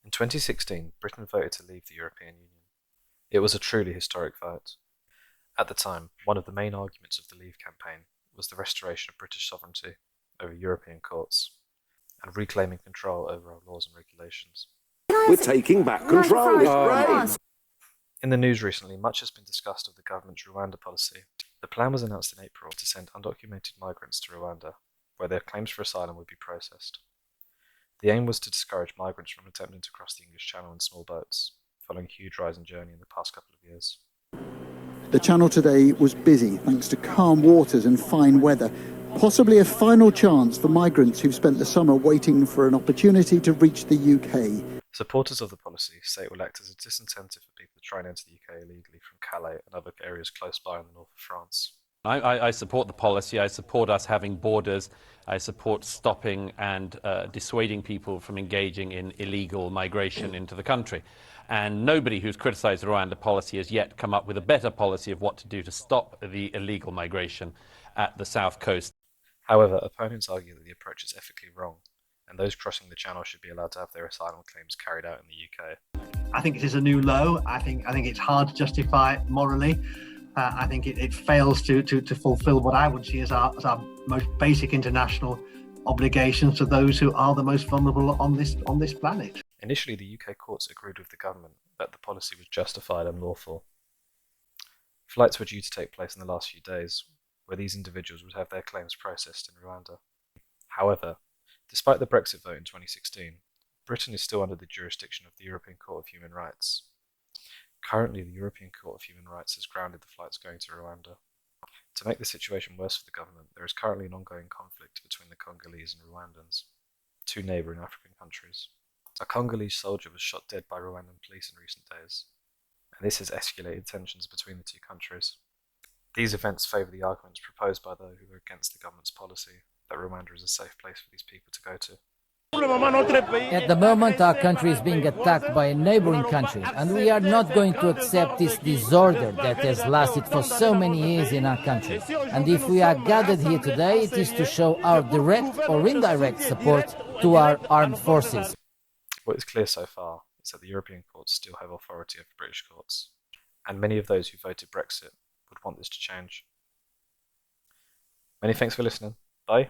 In 2016, Britain voted to leave the European Union. It was a truly historic vote. At the time, one of the main arguments of the Leave campaign was the restoration of British sovereignty over European courts and reclaiming control over our laws and regulations. We're taking back control. It's great. In the news recently, much has been discussed of the government's Rwanda policy. The plan was announced in April to send undocumented migrants to Rwanda, where their claims for asylum would be processed. The aim was to discourage migrants from attempting to cross the English Channel in small boats, following a huge rise in journey in the past couple of years. The Channel today was busy thanks to calm waters and fine weather, possibly a final chance for migrants who've spent the summer waiting for an opportunity to reach the UK. Supporters of the policy say it will act as a disincentive for people to try and enter the UK illegally from Calais and other areas close by in the north of France. I support the policy. I support us having borders. I support stopping and dissuading people from engaging in illegal migration into the country. And nobody who's criticised the Rwanda policy has yet come up with a better policy of what to do to stop the illegal migration at the south coast. However, opponents argue that the approach is ethically wrong, and those crossing the Channel should be allowed to have their asylum claims carried out in the UK. I think it is a new low. I think it's hard to justify morally. I think it fails to fulfil what I would see as our most basic international obligations to those who are the most vulnerable on this planet. Initially, the UK courts agreed with the government that the policy was justified and lawful. Flights were due to take place in the last few days, where these individuals would have their claims processed in Rwanda. However, despite the Brexit vote in 2016, Britain is still under the jurisdiction of the European Court of Human Rights. Currently, the European Court of Human Rights has grounded the flights going to Rwanda. To make the situation worse for the government, there is currently an ongoing conflict between the Congolese and Rwandans, two neighbouring African countries. A Congolese soldier was shot dead by Rwandan police in recent days, and this has escalated tensions between the two countries. These events favour the arguments proposed by those who are against the government's policy that Rwanda is a safe place for these people to go to. At the moment, our country is being attacked by a neighboring country, and we are not going to accept this disorder that has lasted for so many years in our country. And if we are gathered here today, it is to show our direct or indirect support to our armed forces. What is clear so far is that the European courts still have authority over British courts, and many of those who voted Brexit would want this to change. Many thanks for listening. Bye.